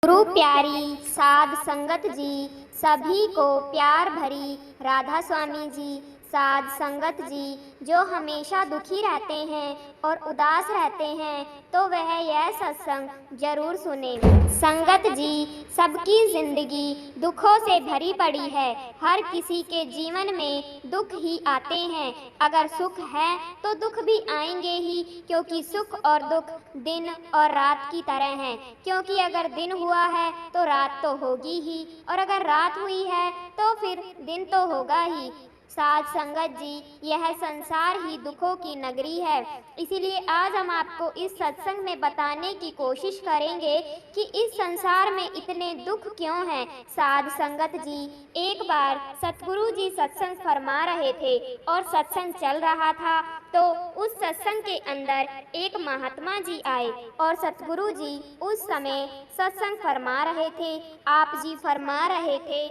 गुरु प्यारी साध संगत जी, सभी को प्यार भरी राधा स्वामी जी। साध संगत जी जो हमेशा दुखी रहते हैं और उदास रहते हैं तो वह यह सत्संग जरूर सुने। संगत जी, सबकी जिंदगी दुखों से भरी पड़ी है। हर किसी के जीवन में दुख ही आते हैं। अगर सुख है तो दुख भी आएंगे ही, क्योंकि सुख और दुख दिन और रात की तरह हैं। क्योंकि अगर दिन हुआ है तो रात तो होगी ही, और अगर रात हुई है तो फिर दिन तो होगा ही। साध संगत जी, यह संसार ही दुखों की नगरी है। इसीलिए आज हम आपको इस सत्संग में बताने की कोशिश करेंगे कि इस संसार में इतने दुख क्यों हैं। साध संगत जी, एक बार सतगुरु जी सत्संग फरमा रहे थे और सत्संग चल रहा था, तो उस सत्संग के अंदर एक महात्मा जी आए और सतगुरु जी उस समय सत्संग फरमा रहे थे। आप जी फरमा रहे थे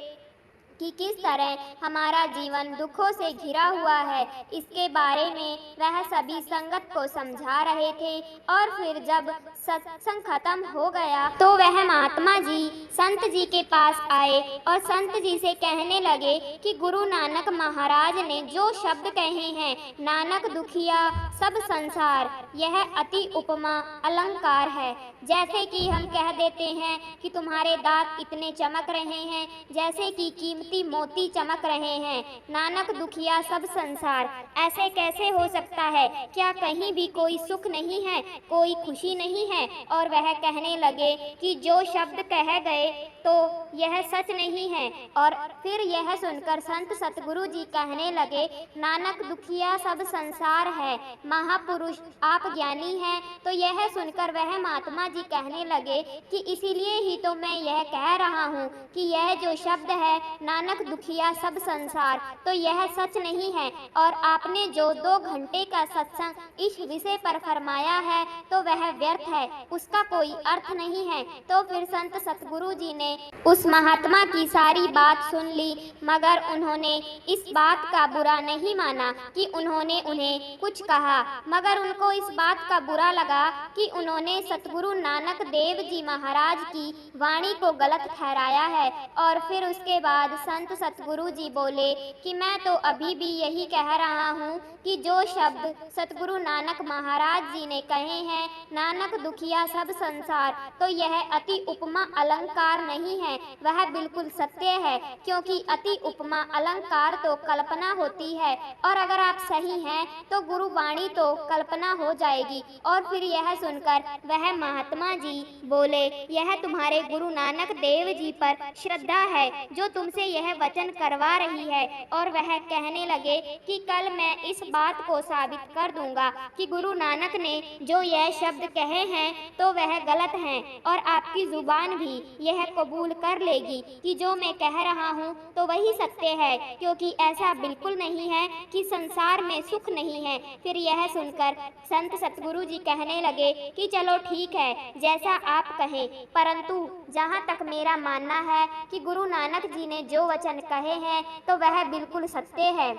कि किस तरह हमारा जीवन दुखों से घिरा हुआ है, इसके बारे में वह सभी संगत को समझा रहे थे। और फिर जब सत्संग खत्म हो गया तो वह महात्मा जी संत जी के पास आए और संत जी से कहने लगे कि गुरु नानक महाराज ने जो शब्द कहे हैं, नानक दुखिया सब संसार, यह अति उपमा अलंकार है। जैसे कि हम कह देते हैं कि तुम्हारे दांत इतने चमक रहे हैं जैसे कि कीमती मोती चमक रहे हैं। नानक दुखिया सब संसार, ऐसे कैसे हो सकता है? क्या कहीं भी कोई सुख नहीं है, कोई खुशी नहीं है? और वह कहने लगे कि जो शब्द कहे गए तो यह सच नहीं है। और फिर यह सुनकर संत सतगुरु जी कहने लगे, नानक दुखिया सब संसार है, महापुरुष आप ज्ञानी हैं। तो यह सुनकर वह महात्मा जी कहने लगे कि इसीलिए ही तो मैं यह कह रहा हूँ कि यह जो शब्द है नानक दुखिया सब संसार, तो यह सच नहीं है। और आपने जो 2 घंटे का सत्संग इस विषय पर फरमाया है तो वह व्यर्थ है, उसका कोई अर्थ नहीं है। तो फिर संत सतगुरु जी ने उस महात्मा की सारी बात सुन ली, मगर उन्होंने इस बात का बुरा नहीं माना कि उन्होंने उन्हें कुछ कहा, मगर उनको इस बात का बुरा लगा कि उन्होंने सतगुरु नानक देव जी महाराज की वाणी को गलत ठहराया है। और फिर उसके बाद संत सतगुरु जी बोले कि मैं तो अभी भी यही कह रहा हूँ कि जो शब्द सतगुरु नानक महाराज जी ने कहे हैं, नानक दुखिया सब संसार, तो यह अति उपमा अलंकार नहीं है, वह बिल्कुल सत्य है। क्योंकि अति उपमा अलंकार तो कल्पना होती है, और अगर आप सही हैं तो गुरु वाणी तो कल्पना हो जाएगी। और फिर यह सुनकर वह महात्मा जी बोले, यह तुम्हारे गुरु नानक देव जी पर श्रद्धा है जो तुमसे यह वचन करवा रही है। और वह कहने लगे कि कल मैं इस बात को साबित कर दूंगा कि गुरु नानक ने जो यह शब्द कहे हैं तो वह गलत हैं, और आपकी जुबान भी यह कबूल कर लेगी कि जो मैं कह रहा हूँ तो वही सत्य है। क्योंकि ऐसा बिल्कुल नहीं है कि संसार में सुख नहीं है। फिर यह सुनकर संत सतगुरु जी कहने लगे कि चलो ठीक है, जैसा आप कहें, परंतु जहाँ तक मेरा मानना है कि गुरु नानक जी ने जो वचन कहे हैं तो वह बिल्कुल सत्य है,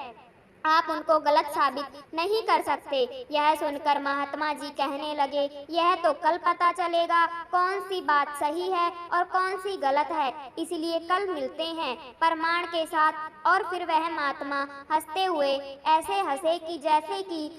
आप उनको गलत साबित नहीं कर सकते। यह सुनकर महात्मा जी कहने लगे, यह तो कल पता चलेगा कौन सी बात सही है और कौन सी गलत है, इसलिए कल मिलते हैं प्रमाण के साथ। और फिर वह महात्मा हंसते हुए ऐसे हंसे कि जैसे कि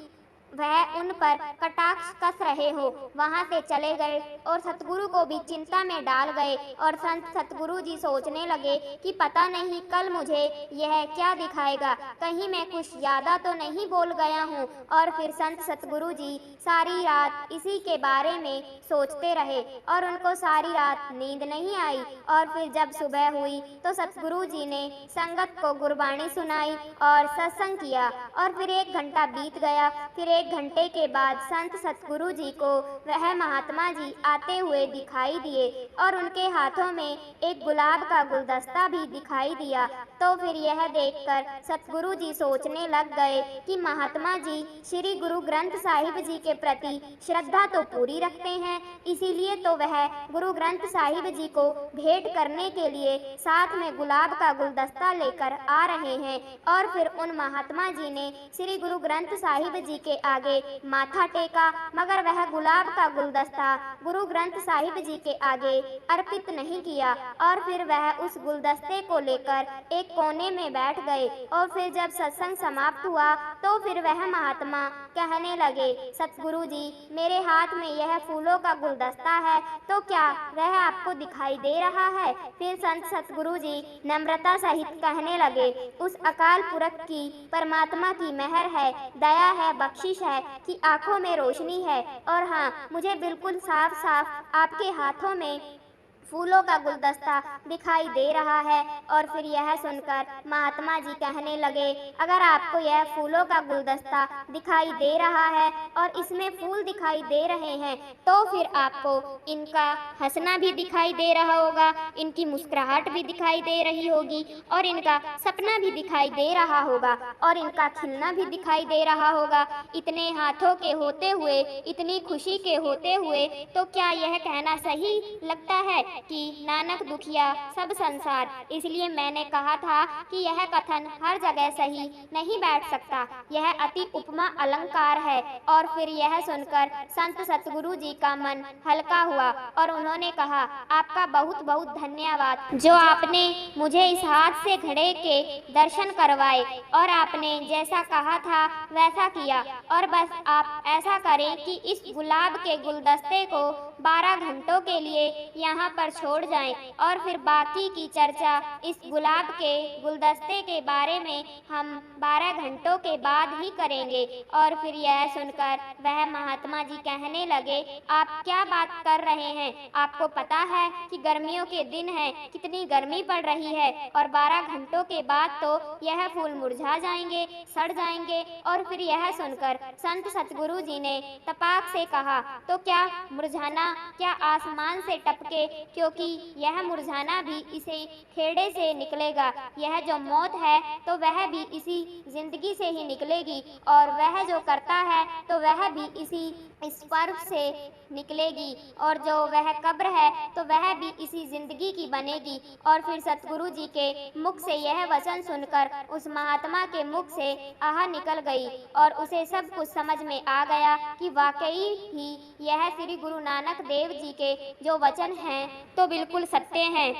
वह उन पर कटाक्ष कस रहे हो, वहां से चले गए और सतगुरु को भी चिंता में डाल गए। और संत सतगुरु जी सोचने लगे कि पता नहीं कल मुझे यह क्या दिखाएगा, कहीं मैं कुछ ज्यादा तो नहीं बोल गया हूँ। और फिर संत सतगुरु जी सारी रात इसी के बारे में सोचते रहे और उनको सारी रात नींद नहीं आई। और फिर जब सुबह हुई तो सतगुरु जी ने संगत को गुरबाणी सुनाई और सत्संग किया। और फिर 1 घंटा बीत गया। फिर 1 घंटे के बाद संत सतगुरु जी को वह महात्मा जी आते हुए दिखाई दिए और उनके हाथों में एक गुलाब का गुलदस्ता भी दिखाई दिया। तो फिर यह देखकर सतगुरु जी सोचने लग गए कि महात्मा जी श्री गुरु ग्रंथ साहिब जी के प्रति श्रद्धा तो पूरी रखते हैं, इसीलिए तो वह गुरु ग्रंथ साहिब जी को भेंट करने के लिए साथ में गुलाब का गुलदस्ता लेकर आ रहे हैं। और फिर उन महात्मा जी ने श्री गुरु ग्रंथ साहिब जी के आगे माथा टेका, मगर वह गुलाब का गुलदस्ता गुरु ग्रंथ साहिब जी के आगे अर्पित नहीं किया और फिर वह उस गुलदस्ते को लेकर एक कोने में बैठ गए। और फिर जब सत्संग समाप्त हुआ तो फिर वह महात्मा कहने लगे, सतगुरु जी, मेरे हाथ में यह फूलों का गुलदस्ता है, तो क्या वह आपको दिखाई दे रहा है? फिर संत सतगुरु जी नम्रता सहित कहने लगे, उस अकाल पुरख की परमात्मा की मेहर है, दया है, बख्शिश है कि आंखों में रोशनी है। और हाँ, मुझे बिल्कुल साफ साफ आपके हाथों में फूलों का गुलदस्ता दिखाई दे रहा है। और फिर यह सुनकर महात्मा जी कहने लगे, अगर आपको यह फूलों का गुलदस्ता दिखाई दे रहा है और इसमें फूल दिखाई दे रहे हैं, तो फिर आपको इनका हंसना भी दिखाई दे रहा होगा, इनकी मुस्कुराहट भी दिखाई दे रही होगी, और इनका सपना भी दिखाई दे रहा होगा, और इनका खिलना भी दिखाई दे रहा होगा। इतने हाथों के होते हुए, इतनी खुशी के होते हुए, तो क्या यह कहना सही लगता है कि नानक दुखिया सब संसार? इसलिए मैंने कहा था कि यह कथन हर जगह सही नहीं बैठ सकता, यह अति उपमा अलंकार है। और फिर यह सुनकर संत सतगुरु जी का मन हल्का हुआ और उन्होंने कहा, आपका बहुत बहुत धन्यवाद जो आपने मुझे इस हाथ से घड़े के दर्शन करवाए, और आपने जैसा कहा था वैसा किया। और बस आप ऐसा करें कि इस गुलाब के गुलदस्ते को 12 घंटों के लिए यहाँ पर छोड़ जाएं, और फिर बाकी की चर्चा इस गुलाब के गुलदस्ते के बारे में हम 12 घंटों के बाद ही करेंगे। और फिर यह सुनकर वह महात्मा जी कहने लगे, आप क्या बात कर रहे हैं? आपको पता है कि गर्मियों के दिन हैं, कितनी गर्मी पड़ रही है, और 12 घंटों के बाद तो यह फूल मुरझा जाएंगे, सड़ जाएंगे। और फिर यह सुनकर संत सतगुरु जी ने तपाक से कहा, तो क्या मुरझाना क्या आसमान से टपके, क्योंकि यह मुरझाना भी इसी खेड़े से निकलेगा। यह जो मौत है तो वह भी इसी जिंदगी से ही निकलेगी, और वह जो करता है तो वह भी इसी स्पर्श से निकलेगी, और जो वह कब्र है तो वह भी इसी जिंदगी की बनेगी। और फिर सतगुरु जी के मुख से यह वचन सुनकर उस महात्मा के मुख से आह निकल गई, और उसे सब कुछ समझ में आ गया कि वाकई ही यह श्री गुरु नानक देव जी के जो वचन हैं तो बिल्कुल सत्य हैं।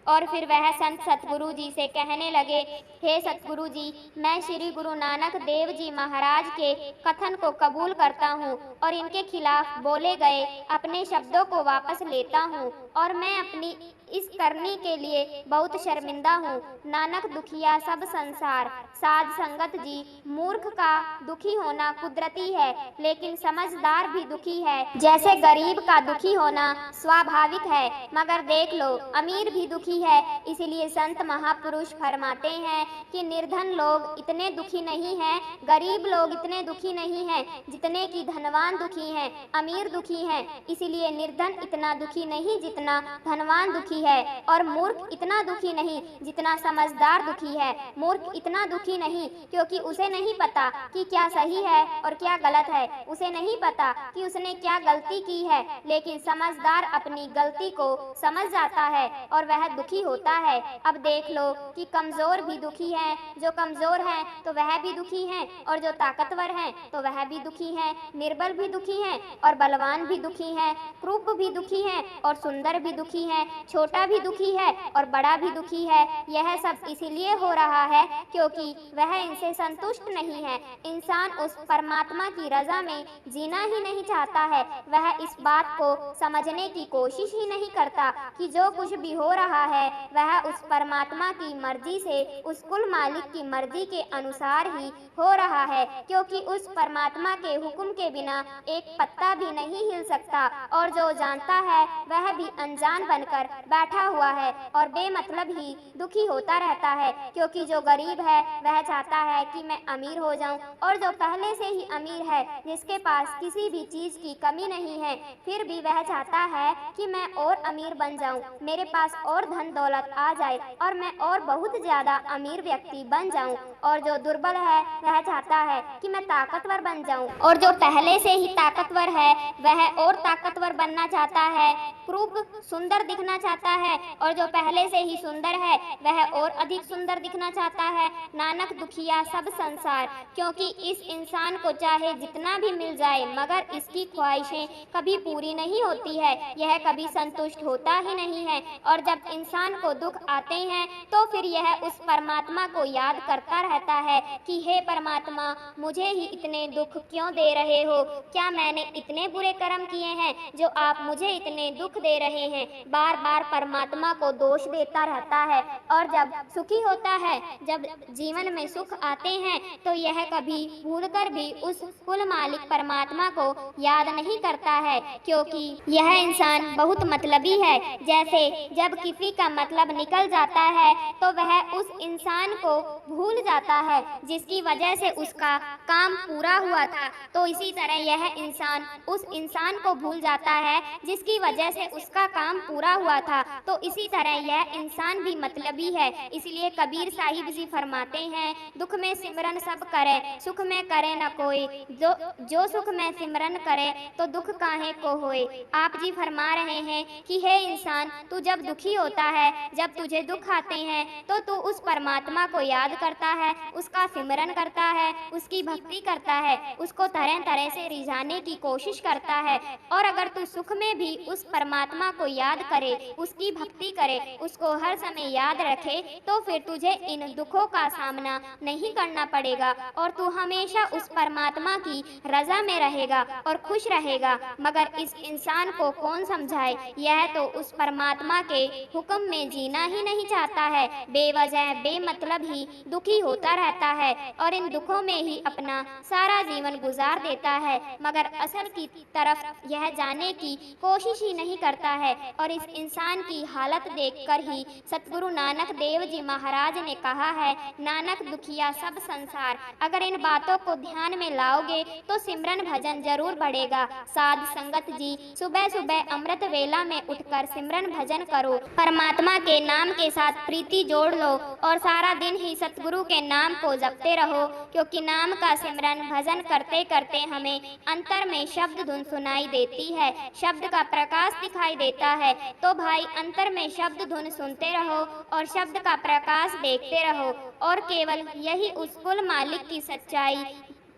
और फिर वह संत सतगुरु जी से कहने लगे, हे सतगुरु जी, मैं श्री गुरु नानक देव जी महाराज के कथन को कबूल करता हूँ और इनके खिलाफ बोले गए अपने शब्दों को वापस लेता हूँ, और मैं अपनी इस करनी के लिए बहुत शर्मिंदा हूँ। नानक दुखिया सब संसार, साध संगत जी, मूर्ख का दुखी होना कुदरती है, लेकिन समझदार भी दुखी है। जैसे गरीब का दुखी होना स्वाभाविक है, मगर देख लो अमीर भी दुखी है। इसलिए संत महापुरुष फरमाते हैं कि निर्धन लोग इतने दुखी नहीं हैं, गरीब लोग इतने दुखी नहीं हैं जितने कि धनवान दुखी हैं, अमीर दुखी हैं। इसलिए निर्धन इतना दुखी नहीं जितना धनवान दुखी है, और मूर्ख इतना दुखी नहीं जितना समझदार दुखी है। मूर्ख इतना दुखी नहीं क्योंकि उसे नहीं पता कि क्या सही है और क्या गलत है, उसे नहीं पता कि उसने क्या गलती की है, लेकिन समझदार अपनी गलती को समझ जाता है और वह दुखी होता है। अब देख लो कि कमजोर भी दुखी है, जो कमजोर है तो वह भी दुखी है, और जो ताकतवर है तो वह भी दुखी है, निर्बल भी दुखी है और बलवान भी दुखी है, क्रूप भी दुखी है और सुंदर भी दुखी है, छोटा भी दुखी है और बड़ा भी दुखी है। यह सब इसीलिए हो रहा है क्योंकि वह इनसे संतुष्ट नहीं है। इंसान उस परमात्मा की रजा में जीना ही नहीं चाहता है। वह इस बात को समझने की कोशिश ही नहीं करता कि जो कुछ भी हो रहा है वह उस परमात्मा की मर्जी से, उस कुल मालिक की मर्जी के अनुसार ही हो रहा है, क्योंकि उस परमात्मा के हुक्म के बिना एक पत्ता भी नहीं हिल सकता। और जो जानता है वह भी अनजान बनकर बैठा हुआ है और बेमतलब ही दुखी होता रहता है, क्योंकि जो गरीब है वह चाहता है कि मैं अमीर हो जाऊं, और जो पहले से ही अमीर है, जिसके पास किसी भी चीज की कमी नहीं है, फिर भी वह चाहता है कि मैं और अमीर बन जाऊं, मेरे पास और धन धन दौलत आ जाए और मैं और बहुत ज्यादा अमीर व्यक्ति बन जाऊं, और जो दुर्बल है वह चाहता है कि मैं ताकतवर बन जाऊं, और जो पहले से ही ताकतवर है वह और ताकतवर बनना चाहता है, खूब सुंदर दिखना चाहता है, और जो पहले से ही सुंदर है वह और अधिक सुंदर दिखना चाहता है। नानक दुखिया सब संसार, क्योंकि इस इंसान को चाहे जितना भी मिल जाए मगर इसकी ख्वाहिशें कभी पूरी नहीं होती है, यह कभी संतुष्ट होता ही नहीं है। और जब इंसान को दुख आते हैं तो फिर यह उस परमात्मा को याद करता रहता है कि हे परमात्मा, मुझे ही इतने दुख क्यों दे रहे हो? क्या मैंने इतने बुरे कर्म किए हैं जो आप मुझे इतने दुख दे रहे हैं? बार बार परमात्मा को दोष देता रहता है। और जब सुखी होता है, जब जीवन में सुख आते हैं, तो यह कभी भूलकर भी उस कुल मालिक परमात्मा को याद नहीं करता है, क्योंकि यह इंसान बहुत मतलबी है। जैसे जब किसी का मतलब निकल जाता है तो वह उस इंसान को भूल जाता है जिसकी वजह से उसका काम पूरा हुआ था, तो इसी तरह यह इंसान उस इंसान को भूल जाता है जिसकी वजह से उसका काम पूरा हुआ था। तो इसी तरह यह इंसान भी मतलबी है। इसलिए कबीर साहिब जी फरमाते हैं, दुख में सिमरन सब करे, सुख में करे न कोई, जो सुख में सिमरन करे तो दुख काहे को होए। आप जी फरमा रहे हैं कि हे इंसान, तू जब दुखी होता है, जब तुझे दुख आते हैं, तो तू उस परमात्मा को याद करता है, उसका सिमरन करता है, उसकी भक्ति करता है, उसको तरह तरह से रिझाने की कोशिश करता है। और अगर तू सुख में भी उस परमात्मा को याद करे, उसकी भक्ति करे, उसको हर समय याद रखे, तो फिर तुझे इन दुखों का सामना नहीं करना पड़ेगा और तू हमेशा उस परमात्मा की रजा में रहेगा और खुश रहेगा। मगर इस इंसान को कौन समझाए, यह तो उस परमात्मा के हुक्म में जीना ही नहीं चाहता है, बेवजह बेमतलब ही दुखी होता रहता है और इन दुखों में ही अपना सारा जीवन गुजार देता है, मगर असल की तरफ यह जाने की कोशिश ही नहीं करता है। और इस इंसान की हालत देखकर ही सतगुरु नानक देव जी महाराज ने कहा है, नानक दुखिया सब संसार। अगर इन बातों को ध्यान में लाओगे तो सिमरन भजन जरूर बढ़ेगा। साध संगत जी, सुबह सुबह अमृत वेला में उठकर सिमरन भजन करो, परमात्मा के नाम के साथ प्रीति जोड़ लो और सारा दिन ही सतगुरु के नाम को जपते रहो, क्योंकि नाम का सिमरन भजन करते करते हमें अंतर में शब्द धुन सुनाई देती है, शब्द का प्रकाश दिखाई देता है। तो भाई अंतर में शब्द धुन सुनते रहो और शब्द का प्रकाश देखते रहो, और केवल यही उस कुल मालिक की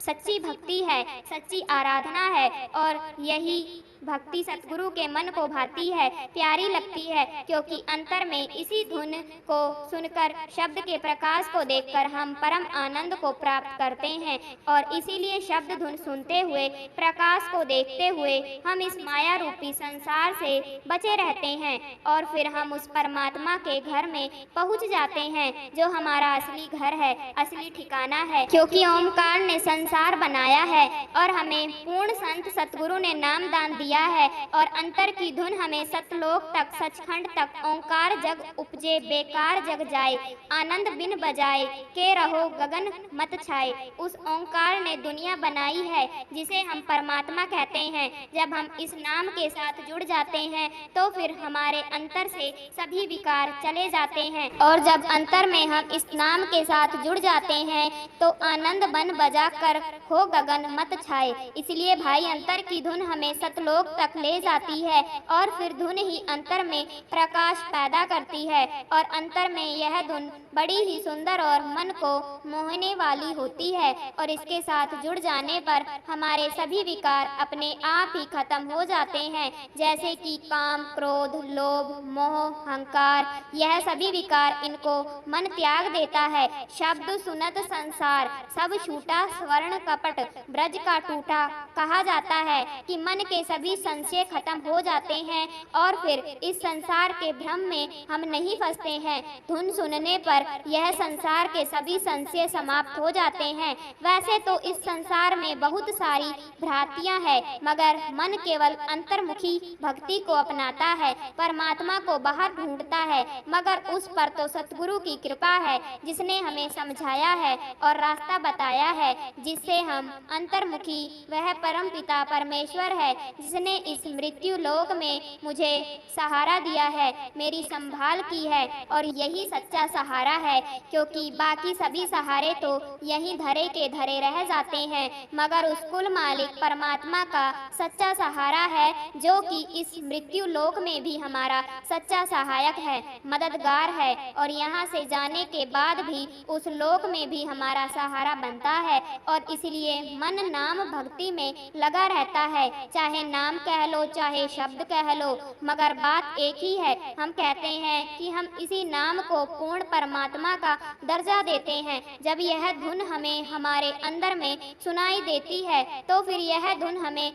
सच्ची भक्ति है, सच्ची आराधना है। और यही भक्ति सतगुरु के मन को भाती है, प्यारी लगती है, क्योंकि अंतर में इसी धुन को सुनकर, शब्द के प्रकाश को देखकर हम परम आनंद को प्राप्त करते हैं। और इसीलिए शब्द धुन सुनते हुए, प्रकाश को देखते हुए हम इस माया रूपी संसार से बचे रहते हैं और फिर हम उस परमात्मा के घर में पहुंच जाते हैं, जो हमारा असली घर है, असली ठिकाना है। क्योंकि ओमकार ने संसार बनाया है और हमें पूर्ण संत सतगुरु ने नाम दान दिया है, और अंतर की धुन हमें सतलोक तक, सचखंड तक ओंकार जग उपजे, बेकार जग जाए, आनंद बिन बजाए के रहो गगन मत छाए। उस ओंकार ने दुनिया बनाई है जिसे हम परमात्मा कहते हैं। जब हम इस नाम के साथ जुड़ जाते हैं तो फिर हमारे अंतर से सभी विकार चले जाते हैं, और जब अंतर में हम इस नाम के साथ जुड़ जाते हैं तो आनंद बन बजा कर हो गगन मत छाए। इसलिए भाई अंतर की धुन हमें सतलोक तक ले जाती है और फिर धुन ही अंतर में प्रकाश पैदा करती है, और अंतर में यह धुन बड़ी ही सुंदर और मन को मोहने वाली होती है। और इसके साथ जुड़ जाने पर हमारे सभी विकार अपने आप ही खत्म हो जाते हैं, जैसे कि काम, क्रोध, लोभ, मोह, अहंकार, यह सभी विकार, इनको मन त्याग देता है। शब्द सुनत संसार सब छूटा, स्वर्ण कपट ब्रज का टूटा। कहा जाता है कि मन के सभी संशय खत्म हो जाते हैं और फिर इस संसार के भ्रम में हम नहीं फंसते हैं। धुन सुनने पर यह संसार के सभी संशय समाप्त हो जाते हैं। वैसे तो इस संसार में बहुत सारी भ्रांतियां हैं, मगर मन केवल अंतर्मुखी भक्ति को अपनाता है, परमात्मा को बाहर ढूंढता है। मगर उस पर तो सतगुरु की कृपा है, जिसने हमें समझाया है और रास्ता बताया है, जिससे हम अंतर्मुखी, वह परम पिता परमेश्वर है, जिस जिसने इस मृत्यु लोक में मुझे सहारा दिया है, मेरी संभाल की है, और यही सच्चा सहारा है, क्योंकि बाकी सभी सहारे तो यहीं धरे के धरे रह जाते हैं, मगर उस कुल मालिक परमात्मा का सच्चा सहारा है, जो कि इस मृत्यु लोक में भी हमारा सच्चा सहायक है, मददगार है, और यहाँ से जाने के बाद भी उस लोक में भी हमारा सहारा बनता है। और इसलिए मन नाम भक्ति में लगा रहता है, चाहे नाम कह लो चाहे शब्द कह लो, मगर बात एक ही है। हम कहते हैं कि हम इसी नाम को पूर्ण परमात्मा का दर्जा देते हैं। जब यह धुन हमें हमारे अंदर में सुनाई देती है तो फिर यह धुन हमें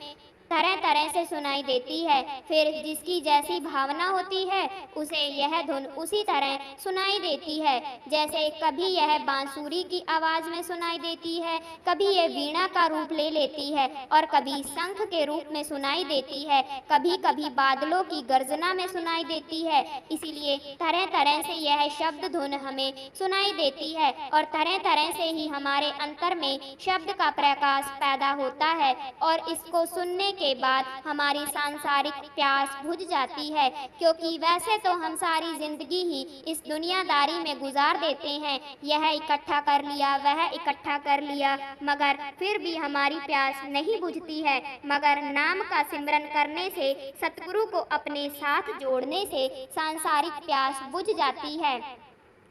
तरह तरह से सुनाई देती है। फिर जिसकी जैसी भावना होती है उसे यह धुन उसी तरह सुनाई देती है। जैसे कभी यह बांसुरी की आवाज़ में सुनाई देती है, कभी यह वीणा का रूप ले लेती है, और कभी शंख के रूप में सुनाई देती है, कभी कभी बादलों की गर्जना में सुनाई देती है। इसीलिए तरह तरह से यह शब्द धुन हमें सुनाई देती है, और तरह तरह से ही हमारे अंतर में शब्द का प्रकाश पैदा होता है, और इसको सुनने के बाद हमारी सांसारिक प्यास बुझ जाती है। क्योंकि वैसे तो हम सारी जिंदगी ही इस दुनियादारी में गुजार देते हैं, यह इकट्ठा कर लिया वह इकट्ठा कर लिया, मगर फिर भी हमारी प्यास नहीं बुझती है। मगर नाम का सिमरन करने से, सतगुरु को अपने साथ जोड़ने से सांसारिक प्यास बुझ जाती है।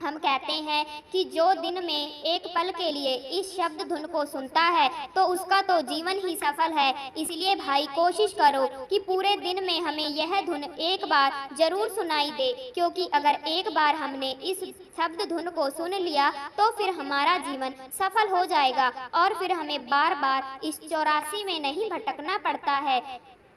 हम कहते हैं कि जो दिन में एक पल के लिए इस शब्द धुन को सुनता है तो उसका तो जीवन ही सफल है। इसलिए भाई कोशिश करो कि पूरे दिन में हमें यह धुन एक बार जरूर सुनाई दे, क्योंकि अगर एक बार हमने इस शब्द धुन को सुन लिया तो फिर हमारा जीवन सफल हो जाएगा, और फिर हमें बार बार इस 84 में नहीं भटकना पड़ता है।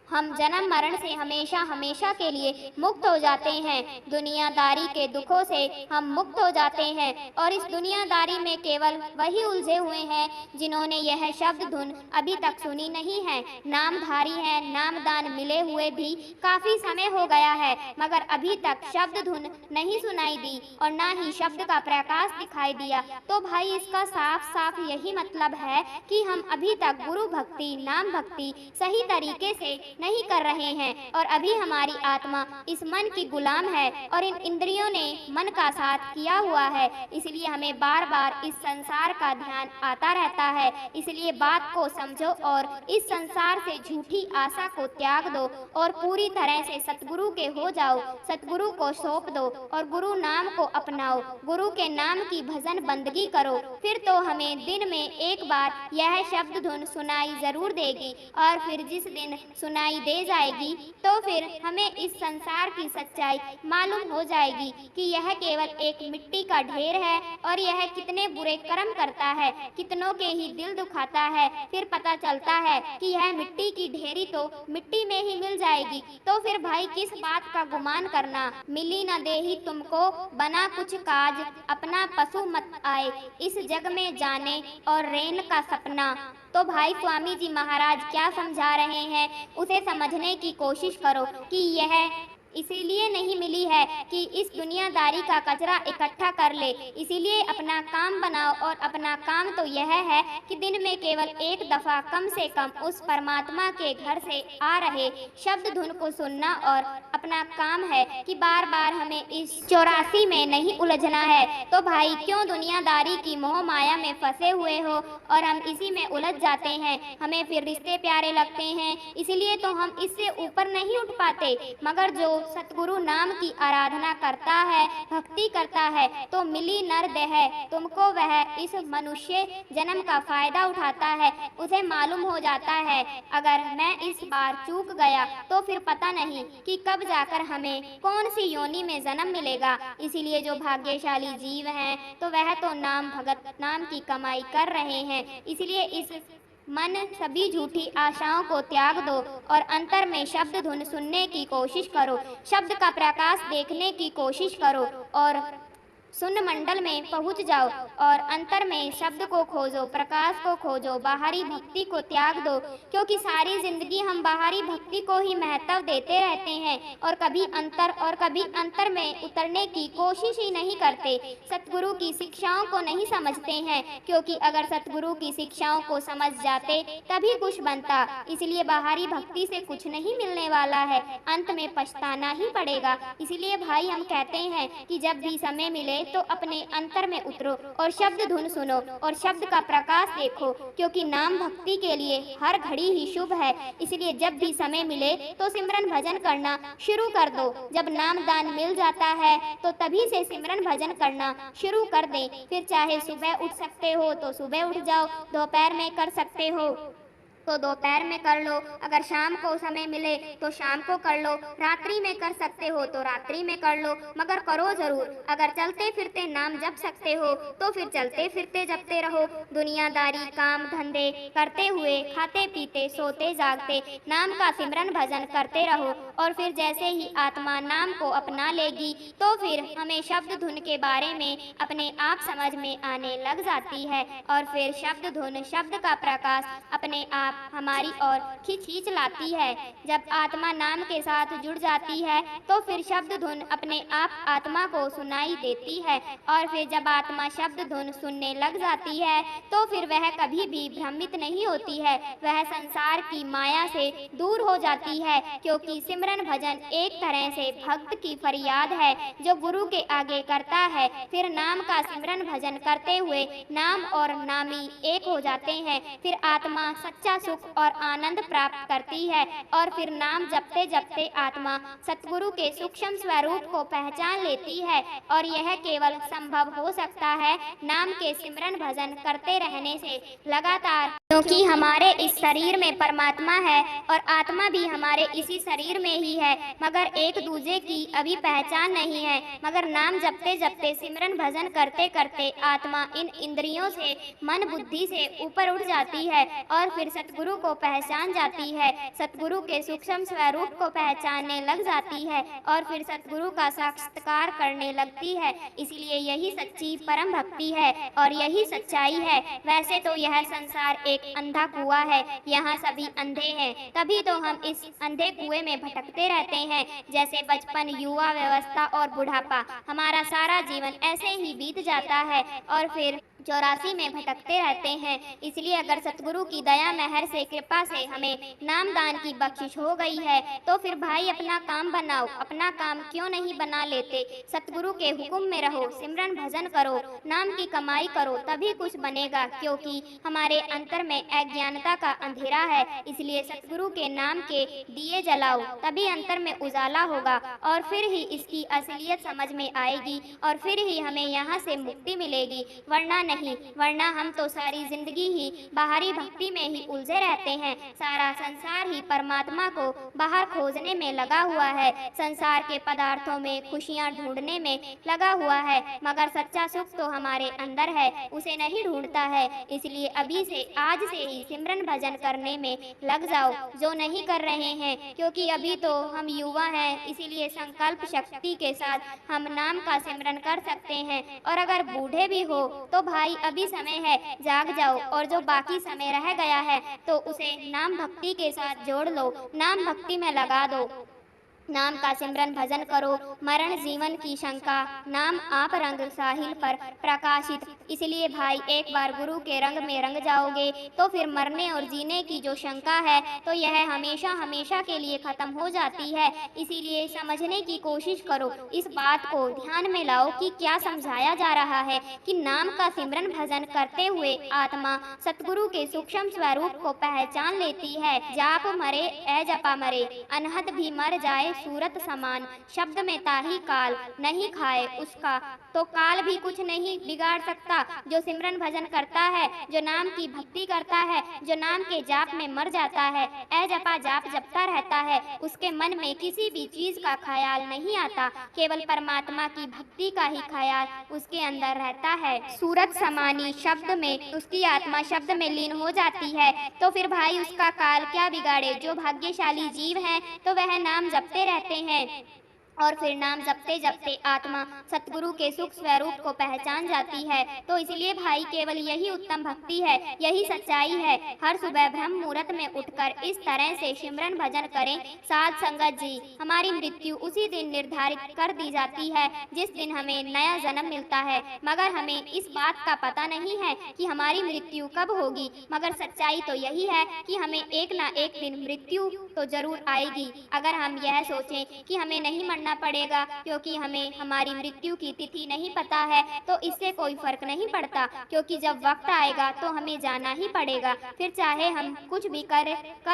हम जन्म मरण से हमेशा हमेशा के लिए मुक्त हो जाते हैं। दुनियादारी के दुखों से हम मुक्त हो जाते हैं, और इस दुनियादारी में केवल वही उलझे हुए हैं जिन्होंने यह शब्द धुन अभी तक सुनी नहीं है। नामधारी हैं, नामदान मिले हुए भी काफ़ी समय हो गया है, मगर अभी तक शब्द धुन नहीं सुनाई दी और ना ही शब्द का प्रकाश दिखाई दिया। तो भाई इसका साफ साफ यही मतलब है कि हम अभी तक गुरु भक्ति, नाम भक्ति सही तरीके से नहीं कर रहे हैं, और अभी हमारी आत्मा इस मन की गुलाम है, और इन इंद्रियों ने मन का साथ किया हुआ है। इसलिए हमें बार बार इस संसार का ध्यान आता रहता है। इसलिए बात को समझो और इस संसार से झूठी आशा को त्याग दो, और पूरी तरह से सतगुरु के हो जाओ। सतगुरु को सौंप दो और गुरु नाम को अपनाओ। गुरु के नाम की भजन बंदगी करो, फिर तो हमें दिन में एक बार यह शब्द धुन सुनाई जरूर देगी, और फिर जिस दिन सुनाई दे जाएगी तो फिर हमें इस संसार की सच्चाई मालूम हो जाएगी कि यह केवल एक मिट्टी का ढेर है, और यह कितने बुरे कर्म करता है, कितनों के ही दिल दुखाता है। फिर पता चलता है कि यह मिट्टी की ढेरी तो मिट्टी में ही मिल जाएगी। तो फिर भाई किस बात का गुमान करना, मिली न देही तुमको बना कुछ काज, अपना पशु मत आए इस जग में जाने और रेन का सपना। तो भाई स्वामी जी महाराज क्या समझा रहे हैं उसे समझने की कोशिश करो कि यह इसीलिए नहीं मिली है कि इस दुनियादारी का कचरा इकट्ठा कर ले। इसीलिए अपना काम बनाओ, और अपना काम तो यह है कि दिन में केवल एक दफ़ा कम से कम उस परमात्मा के घर से आ रहे शब्द धुन को सुनना, और अपना काम है कि बार बार हमें इस 84 में नहीं उलझना है। तो भाई क्यों दुनियादारी की मोह माया में फंसे हुए हो और हम इसी में उलझ जाते हैं। हमें फिर रिश्ते प्यारे लगते हैं, इसलिए तो हम इससे ऊपर नहीं उठ पाते। मगर जो सतगुरु नाम की आराधना करता है, भक्ति करता है, तो मिली नर देह तुमको वह इस मनुष्य जन्म का फायदा उठाता है। उसे मालूम हो जाता है अगर मैं इस बार चूक गया तो फिर पता नहीं कि कब जाकर हमें कौन सी योनि में जन्म मिलेगा। इसीलिए जो भाग्यशाली जीव हैं तो वह तो नाम भगत नाम की कमाई कर रहे हैं। इसलिए इस मन सभी झूठी आशाओं को त्याग दो और अंतर में शब्द धुन सुनने की कोशिश करो, शब्द का प्रकाश देखने की कोशिश करो, और शून्य मंडल में पहुंच जाओ और अंतर में शब्द को खोजो, प्रकाश को खोजो, बाहरी भक्ति को त्याग दो, क्योंकि सारी जिंदगी हम बाहरी भक्ति को ही महत्व देते रहते हैं और कभी अंतर में उतरने की कोशिश ही नहीं करते। सतगुरु की शिक्षाओं को नहीं समझते हैं, क्योंकि अगर सतगुरु की शिक्षाओं को समझ जाते तभी कुछ बनता। इसलिए बाहरी भक्ति से कुछ नहीं मिलने वाला है, अंत में पछताना ही पड़ेगा। इसलिए भाई हम कहते हैं कि जब भी समय मिले तो अपने अंतर में उतरो और शब्द धुन सुनो और शब्द का प्रकाश देखो, क्योंकि नाम भक्ति के लिए हर घड़ी ही शुभ है। इसलिए जब भी समय मिले तो सिमरन भजन करना शुरू कर दो। जब नाम दान मिल जाता है तो तभी से सिमरन भजन करना शुरू कर दें। फिर चाहे सुबह उठ सकते हो तो सुबह उठ जाओ, दोपहर में कर सकते हो तो दोपहर में कर लो, अगर शाम को समय मिले तो शाम को कर लो, रात्रि में कर सकते हो तो रात्रि में कर लो, मगर करो जरूर। अगर चलते फिरते नाम जप सकते हो तो फिर चलते फिरते जपते रहो। दुनियादारी काम धंधे करते हुए खाते पीते सोते जागते नाम का सिमरन भजन करते रहो, और फिर जैसे ही आत्मा नाम को अपना लेगी तो फिर हमें शब्द धुन के बारे में अपने आप समझ में आने लग जाती है, और फिर शब्द धुन शब्द का प्रकाश अपने आप हमारी ओर खींच लाती है। जब आत्मा नाम के साथ जुड़ जाती है तो फिर शब्द धुन अपने आप आत्मा को सुनाई देती है, और फिर जब आत्मा शब्द धुन सुनने लग जाती है तो फिर वह कभी भी भ्रमित नहीं होती है, वह संसार की माया से दूर हो जाती है, क्योंकि सिमरन भजन एक तरह से भक्त की फरियाद है जो गुरु के आगे करता है। फिर नाम का सिमरन भजन करते हुए नाम और नामी एक हो जाते हैं, फिर आत्मा सच्चा सुख और आनंद प्राप्त करती है, और फिर नाम जपते जपते आत्मा सतगुरु के सूक्ष्म स्वरूप को पहचान लेती है, और यह केवल संभव हो सकता है नाम के सिमरन भजन करते रहने से लगातार, क्योंकि हमारे इस शरीर में परमात्मा है और आत्मा भी हमारे इसी शरीर में ही है, मगर एक दूसरे की अभी पहचान नहीं है। मगर नाम जपते जपते सिमरन भजन करते करते आत्मा इन इंद्रियों से मन बुद्धि से ऊपर उठ जाती है और फिर सतगुरु को पहचान जाती है, सतगुरु के सूक्ष्म स्वरूप को पहचानने लग जाती है, और फिर सतगुरु का साक्षात्कार करने लगती है। इसलिए यही सच्ची परम भक्ति है और यही सच्चाई है। वैसे तो यह संसार एक अंधा कुआं है, यहाँ सभी अंधे हैं, तभी तो हम इस अंधे कुएं में भटकते रहते हैं। जैसे बचपन, युवा व्यवस्था और बुढ़ापा, हमारा सारा जीवन ऐसे ही बीत जाता है और फिर 84 में भटकते रहते हैं। इसलिए अगर सतगुरु की दया मेहर से कृपा से हमें नाम दान की बख्शिश हो गई है तो फिर भाई अपना काम बनाओ, अपना काम क्यों नहीं बना लेते। सतगुरु के हुक्म में रहो, सिमरन भजन करो, नाम की कमाई करो, तभी कुछ बनेगा, क्योंकि हमारे अंतर में अज्ञानता का अंधेरा है। इसलिए सतगुरु के नाम के दिए जलाओ, तभी अंतर में उजाला होगा और फिर ही इसकी असलियत समझ में आएगी और फिर ही हमें यहाँ से मुक्ति मिलेगी, वरना हम तो सारी जिंदगी ही बाहरी भक्ति में ही उलझे रहते हैं। सारा संसार ही परमात्मा को बाहर खोजने में लगा हुआ है, संसार के पदार्थों में खुशियाँ ढूंढने में लगा हुआ है, मगर सच्चा सुख तो हमारे अंदर है, उसे नहीं ढूंढता है। इसलिए अभी से आज से ही सिमरन भजन करने में लग जाओ, जो नहीं कर रहे हैं, क्योंकि अभी तो हम युवा हैं। इसीलिए संकल्प शक्ति के साथ हम नाम का सिमरन कर सकते हैं, और अगर बूढ़े भी हो तो भाई अभी समय है, जाग जाओ, और जो बाकी समय रह गया है तो उसे नाम भक्ति के साथ जोड़ लो, नाम भक्ति में लगा दो। नाम का सिमरन भजन करो, मरण जीवन की शंका, नाम आप रंग साहिल पर प्रकाशित। इसलिए भाई एक बार गुरु के रंग में रंग जाओगे तो फिर मरने और जीने की जो शंका है तो यह हमेशा हमेशा के लिए खत्म हो जाती है। इसीलिए समझने की कोशिश करो, इस बात को ध्यान में लाओ कि क्या समझाया जा रहा है कि नाम का सिमरन भजन करते हुए आत्मा सतगुरु के सूक्ष्म स्वरूप को पहचान लेती है। जाप मरे ए जपा मरे, अनहद भी मर जाए सूरत समान, शब्द में ताही काल नहीं खाए उसका, तो काल भी कुछ नहीं बिगाड़ सकता। जो सिमरन भजन करता है, जो नाम की भक्ति करता है, जो नाम के जाप में मर जाता है, ए जपा जाप जपता रहता है, उसके मन में किसी भी चीज का ख्याल नहीं आता, केवल परमात्मा की भक्ति का ही ख्याल उसके अंदर रहता है। सूरत समानी शब्द में उसकी आत्मा शब्द में लीन हो जाती है, तो फिर भाई उसका काल क्या बिगाड़े। जो भाग्यशाली जीव है तो वह नाम जपते रहते हैं, और फिर नाम जपते जपते आत्मा सतगुरु के सुख स्वरूप को पहचान जाती है। तो इसलिए भाई केवल यही उत्तम भक्ति है, यही सच्चाई है। हर सुबह ब्रह्म मुहूर्त में उठकर इस तरह से सिमरन भजन करें। साध संगत जी, हमारी मृत्यु उसी दिन निर्धारित कर दी जाती है जिस दिन हमें नया जन्म मिलता है, मगर हमें इस बात का पता नहीं है कि हमारी मृत्यु कब होगी। मगर सच्चाई तो यही है कि हमें एक ना एक दिन मृत्यु तो जरूर आएगी। अगर हम यह सोचें कि हमें नहीं मरना पड़ेगा क्योंकि हमें हमारी मृत्यु की तिथि नहीं पता है, तो इससे कोई फर्क नहीं पड़ता, क्योंकि जब वक्त आएगा तो हमें जाना ही पड़ेगा। फिर चाहे हम कुछ भी कर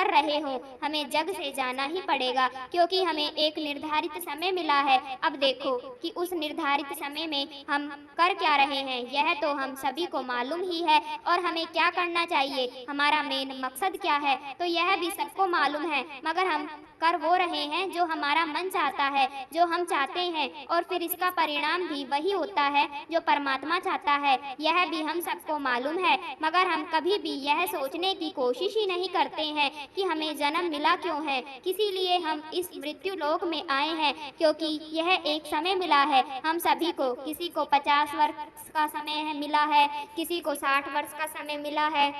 रहे हो, हमें जग से जाना ही पड़ेगा, क्योंकि हमें एक निर्धारित समय मिला है। अब देखो कि उस निर्धारित समय में हम कर क्या रहे हैं, यह तो हम सभी को मालूम ही है। और हमें क्या करना चाहिए, हमारा मेन मकसद क्या है, तो यह भी सबको मालूम है। मगर हम कर वो रहे हैं जो हमारा मन चाहता है, जो हम चाहते हैं, और फिर इसका परिणाम भी वही होता है जो परमात्मा चाहता है। यह भी हम सबको मालूम है, मगर हम कभी भी यह सोचने की कोशिश ही नहीं करते हैं कि हमें जन्म मिला क्यों है। किसी लिए हम इस मृत्यु लोक में आए हैं, क्योंकि यह एक समय मिला है हम सभी को। किसी को 50 वर्ष का समय मिला है, किसी को 60 वर्ष का समय मिला है,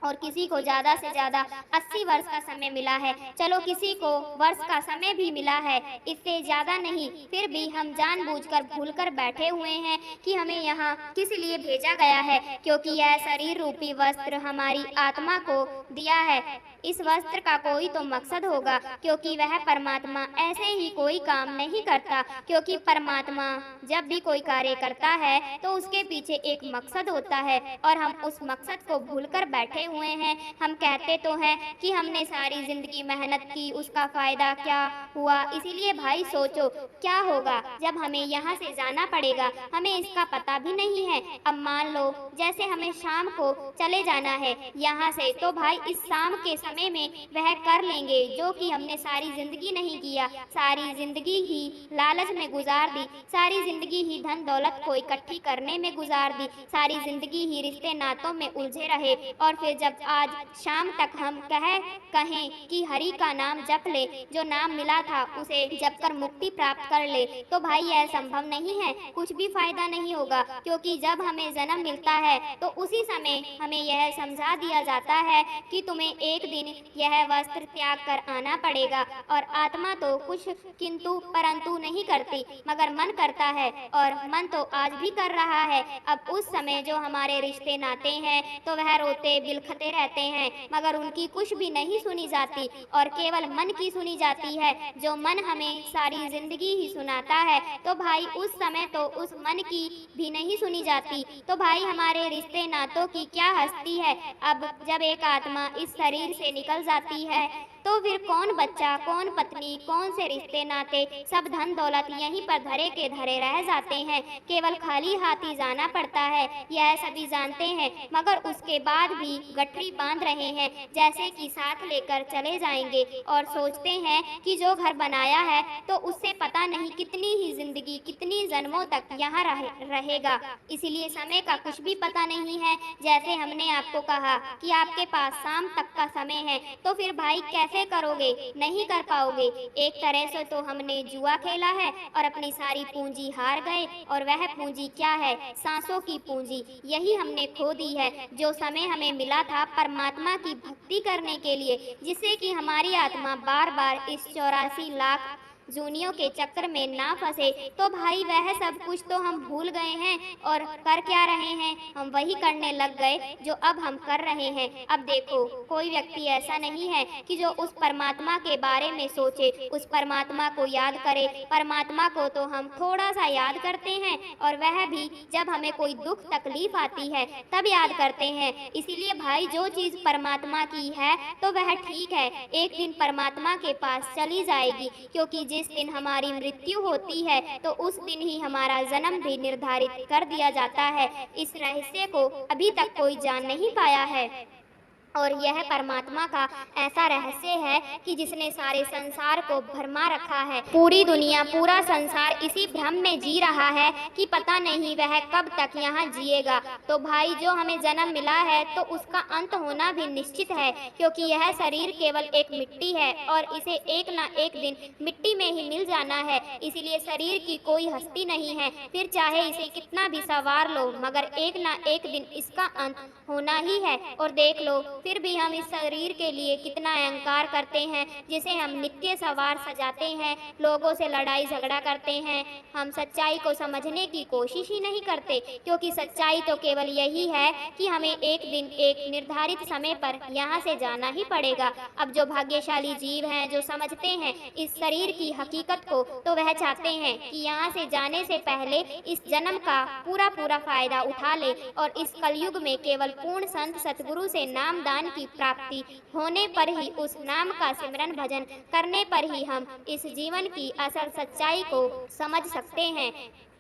और किसी को ज़्यादा से ज़्यादा 80 वर्ष का समय मिला है। चलो किसी को वर्ष का समय भी मिला है, इससे ज़्यादा नहीं। फिर भी हम जानबूझकर भूलकर बैठे हुए हैं कि हमें यहाँ किस लिए भेजा गया है, क्योंकि यह शरीर रूपी वस्त्र हमारी आत्मा को दिया है। इस वस्त्र का कोई तो मकसद होगा, क्योंकि वह परमात्मा ऐसे ही कोई काम नहीं करता, क्योंकि परमात्मा जब भी कोई कार्य करता है तो उसके पीछे एक मकसद होता है, और हम उस मकसद को भूलकर बैठे हुए हैं। हम कहते तो हैं कि हमने सारी जिंदगी मेहनत की, उसका फायदा क्या हुआ। इसीलिए भाई सोचो क्या होगा जब हमें यहाँ से जाना पड़ेगा, हमें इसका पता भी नहीं है। अब मान लो जैसे हमें शाम को चले जाना है यहाँ से, तो भाई इस शाम के समय में वह कर लेंगे जो कि हमने सारी जिंदगी नहीं किया। सारी जिंदगी ही लालच में गुजार दी, सारी जिंदगी ही धन दौलत को इकट्ठी करने में गुजार दी, सारी जिंदगी ही रिश्ते नातों में उलझे रहे। और फिर जब आज शाम तक हम कहें कि हरि का नाम जप ले, जो नाम मिला था उसे जप कर मुक्ति प्राप्त कर ले, तो भाई यह संभव नहीं है, कुछ भी फायदा नहीं होगा। क्योंकि जब हमें जन्म मिलता है तो उसी समय हमें यह समझा दिया जाता है कि तुम्हें एक दिन यह वस्त्र त्याग कर आना पड़ेगा। और आत्मा तो कुछ किंतु परंतु नहीं करती, मगर मन करता है, और मन तो आज भी कर रहा है। अब उस समय जो हमारे रिश्ते नाते हैं तो वह रोते बिलखते रहते हैं, मगर उनकी कुछ भी नहीं सुनी जाती, और केवल मन की सुनी जाती है, जो मन हमें सारी जिंदगी ही सुनाता है। तो भाई उस समय तो उस मन की भी नहीं सुनी जाती, तो भाई हमारे रिश्ते नातों की क्या हस्ती है। अब जब एक आत्मा इस शरीर से निकल जाती है तो फिर कौन बच्चा, कौन पत्नी, कौन से रिश्ते नाते, सब धन दौलत यहीं पर धरे के धरे रह जाते हैं। केवल खाली हाथ ही जाना पड़ता है, यह सभी जानते हैं, मगर उसके बाद भी गठरी बांध रहे हैं, जैसे कि साथ लेकर चले जाएंगे। और सोचते हैं कि जो घर बनाया है तो उससे पता नहीं कितनी ही जिंदगी, कितनी जन्मों तक यहाँ रहेगा। इसलिए समय का कुछ भी पता नहीं है। जैसे हमने आपको कहा कि आपके पास शाम तक का समय है, तो फिर भाई कैसे करोगे, नहीं कर पाओगे। एक तरह से तो हमने जुआ खेला है और अपनी सारी पूंजी हार गए, और वह पूंजी क्या है, सांसों की पूंजी, यही हमने खो दी है। जो समय हमें मिला था परमात्मा की भक्ति करने के लिए, जिससे कि हमारी आत्मा बार बार इस 84 लाख जूनियों के चक्कर में ना फंसे, तो भाई वह सब कुछ तो हम भूल गए हैं। और कर क्या रहे हैं, हम वही करने लग गए जो अब हम कर रहे हैं। अब देखो कोई व्यक्ति ऐसा नहीं है कि जो उस परमात्मा के बारे में सोचे, उस परमात्मा को याद करे। परमात्मा को तो हम थोड़ा सा याद करते हैं, और वह भी जब हमें कोई दुख तकलीफ आती है तब याद करते हैं। इसीलिए भाई जो चीज़ परमात्मा की है तो वह ठीक है, एक दिन परमात्मा के पास चली जाएगी, क्योंकि जिस दिन हमारी मृत्यु होती है तो उस दिन ही हमारा जन्म भी निर्धारित कर दिया जाता है। इस रहस्य को अभी तक कोई जान नहीं पाया है। और यह परमात्मा का ऐसा रहस्य है कि जिसने सारे संसार को भरमा रखा है। पूरी दुनिया, पूरा संसार इसी भ्रम में जी रहा है कि पता नहीं वह कब तक यहाँ जिएगा। तो भाई, जो हमें जन्म मिला है तो उसका अंत होना भी निश्चित है, क्योंकि यह शरीर केवल एक मिट्टी है और इसे एक ना एक दिन मिट्टी में ही मिल जाना है। इसीलिए शरीर की कोई हस्ती नहीं है, फिर चाहे इसे कितना भी संवार लो, मगर एक ना एक दिन इसका अंत होना ही है। और देख लो, फिर भी हम इस शरीर के लिए कितना अहंकार करते हैं, जिसे हम नित्य सवार सजाते हैं, लोगों से लड़ाई झगड़ा करते हैं। हम सच्चाई को समझने की कोशिश ही नहीं करते, क्योंकि सच्चाई तो केवल यही है कि हमें एक दिन एक निर्धारित समय पर यहाँ से जाना ही पड़ेगा। अब जो भाग्यशाली जीव हैं, जो समझते हैं इस शरीर की हकीकत को, तो वह चाहते हैं कि यहाँ से जाने से पहले इस जन्म का पूरा फायदा उठा ले और इस कलयुग में केवल पूर्ण संत सतगुरु से नाम दान की प्राप्ति होने पर ही, उस नाम का सिमरन भजन करने पर ही हम इस जीवन की असल सच्चाई को समझ सकते हैं।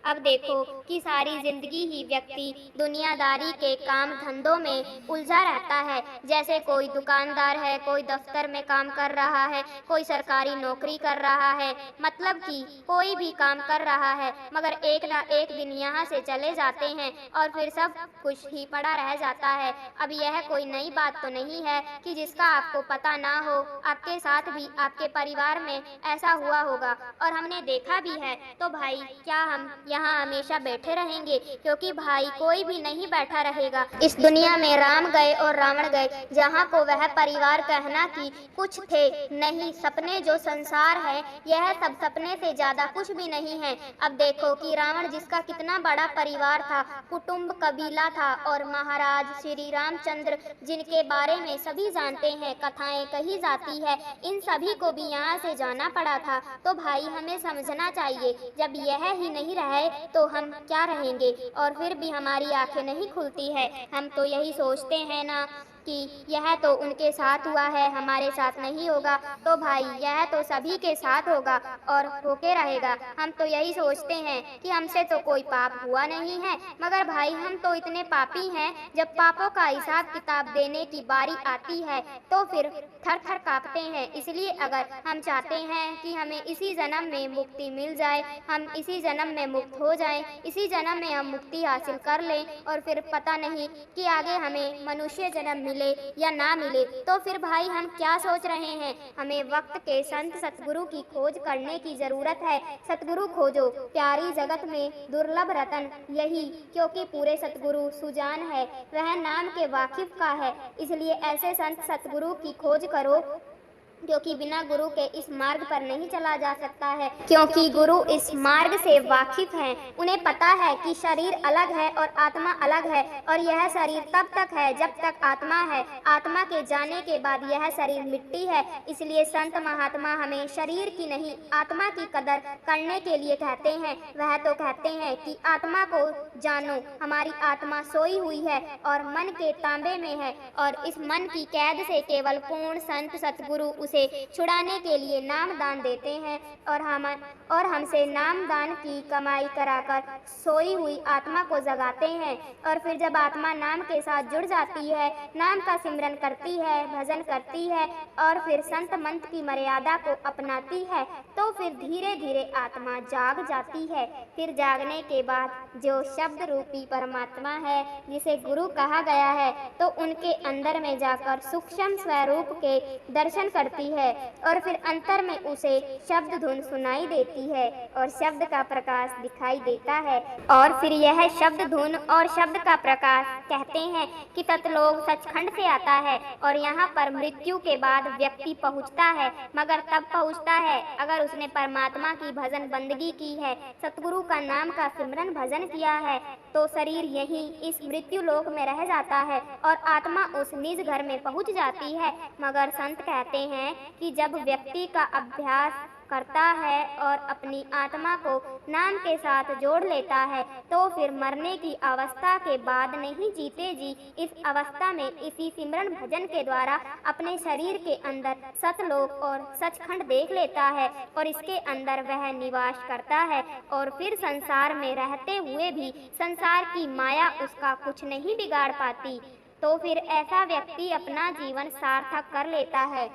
अब देखो कि सारी जिंदगी ही व्यक्ति दुनियादारी के काम धंधों में उलझा रहता है। जैसे कोई दुकानदार है, कोई दफ्तर में काम कर रहा है, कोई सरकारी नौकरी कर रहा है, मतलब कि कोई भी काम कर रहा है, मगर एक ना एक दिन यहाँ से चले जाते हैं और फिर सब कुछ ही पड़ा रह जाता है। अब यह कोई नई बात तो नहीं है कि जिसका आपको पता ना हो। आपके साथ भी आपके परिवार में ऐसा हुआ होगा और हमने देखा भी है। तो भाई, क्या हम यहाँ हमेशा बैठे रहेंगे? क्योंकि भाई, कोई भी नहीं बैठा रहेगा। इस दुनिया में राम गए और रावण गए, जहाँ को वह परिवार कहना कि कुछ थे नहीं। सपने जो संसार है, यह सब सपने से ज्यादा कुछ भी नहीं है। अब देखो कि रावण, जिसका कितना बड़ा परिवार था, कुटुंब कबीला था, और महाराज श्री रामचंद्र, जिनके बारे में सभी जानते हैं, कथाएं कही जाती है, इन सभी को भी यहाँ से जाना पड़ा था। तो भाई, हमें समझना चाहिए, जब यह ही नहीं रहे तो हम क्या रहेंगे? और फिर भी हमारी आंखें नहीं खुलती है। हम तो यही सोचते हैं ना कि यह तो उनके साथ हुआ है, हमारे साथ नहीं होगा। तो भाई, यह तो सभी के साथ होगा और होके रहेगा। हम तो यही सोचते हैं कि हमसे तो कोई पाप हुआ नहीं है, मगर भाई, हम तो इतने पापी हैं, जब पापों का हिसाब किताब देने की बारी आती है तो फिर थर थर कांपते हैं। इसलिए अगर हम चाहते हैं कि हमें इसी जन्म में मुक्ति मिल जाए, हम इसी जन्म में मुक्त हो जाएं, इसी जन्म में हम मुक्ति हासिल कर लें, और फिर पता नहीं कि आगे हमें मनुष्य जन्म मिले या ना मिले, तो फिर भाई हम क्या सोच रहे हैं? हमें वक्त के संत सतगुरु की खोज करने की जरूरत है। सतगुरु खोजो, प्यारी जगत में दुर्लभ रतन यही, क्योंकि पूरे सतगुरु सुजान है, वह नाम के वाकिफ का है। इसलिए ऐसे संत सतगुरु की खोज करो, क्योंकि बिना गुरु के इस मार्ग पर नहीं चला जा सकता है, क्योंकि गुरु इस मार्ग से वाकिफ हैं। उन्हें पता है कि शरीर अलग है और आत्मा अलग है, और यह शरीर तब तक है जब तक आत्मा है। आत्मा के जाने के बाद यह शरीर मिट्टी है। इसलिए संत महात्मा हमें शरीर की नहीं, आत्मा की कदर करने के लिए कहते हैं। वह तो कहते हैं कि आत्मा को जानो, हमारी आत्मा सोई हुई है और मन के तांबे में है, और इस मन की कैद से केवल पूर्ण संत सतगुरु उसे छुड़ाने के लिए नाम दान देते हैं, और हमसे नाम दान की कमाई कराकर सोई हुई आत्मा को जगाते हैं। और फिर जब आत्मा नाम के साथ जुड़ जाती है, नाम का सिमरन करती है, भजन करती है, और फिर संत मंत्र की मर्यादा को अपनाती है, तो फिर धीरे धीरे आत्मा जाग जाती है। फिर जागने के बाद जो शब्द रूपी परमात्मा है, जिसे गुरु कहा गया है, तो उनके अंदर में जाकर सूक्ष्म स्वरूप के दर्शन करती है, और फिर अंतर में उसे शब्द धुन सुनाई देती है और शब्द का प्रकाश दिखाई देता है। और फिर यह शब्द धुन और शब्द का प्रकाश कहते हैं कि तत्लोक सचखंड से आता है, और यहाँ पर मृत्यु के बाद व्यक्ति पहुँचता है, मगर तब पहुँचता है अगर उसने परमात्मा की भजन बंदगी की है, सतगुरु का नाम का सिमरन भजन किया है। तो शरीर यहीं इस मृत्यु लोक में रह जाता है और आत्मा उस निज घर में पहुँच जाती है। मगर संत कहते हैं कि जब व्यक्ति का अभ्यास करता है और अपनी आत्मा को नाम के साथ जोड़ लेता है, तो फिर मरने की अवस्था के बाद नहीं, जीते जी इस अवस्था में इसी सिमरन भजन के द्वारा अपने शरीर के अंदर सतलोक और सचखंड देख लेता है, और इसके अंदर वह निवास करता है। और फिर संसार में रहते हुए भी संसार की माया उसका कुछ नहीं बिगाड़ पाती। तो फिर ऐसा व्यक्ति अपना जीवन सार्थक कर लेता है।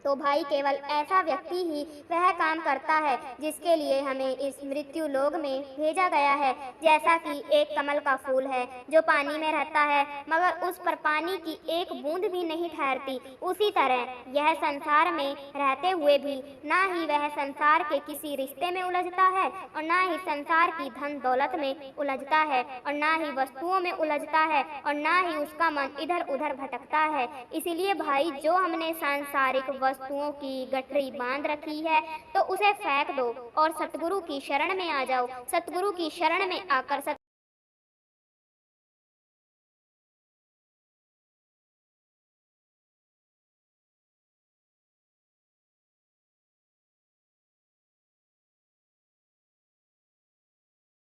तो भाई केवल ऐसा व्यक्ति ही वह काम करता है जिसके लिए हमें इस मृत्यु लोक में भेजा गया है। जैसा कि एक कमल का फूल है जो पानी में रहता है मगर उस पर पानी की एक बूंद भी नहीं ठहरती, उसी तरह यह संसार में रहते हुए भी ना ही वह संसार के किसी रिश्ते में उलझता है और ना ही संसार की धन दौलत में उलझता है और ना ही वस्तुओं में उलझता है और ना ही उसका मन इधर उधर भटकता है। इसीलिए भाई जो हमने सांसारिक वस्तुओं की गठरी बांध रखी है तो उसे फेंक दो और सतगुरु की शरण में आ जाओ। सतगुरु की शरण में आकर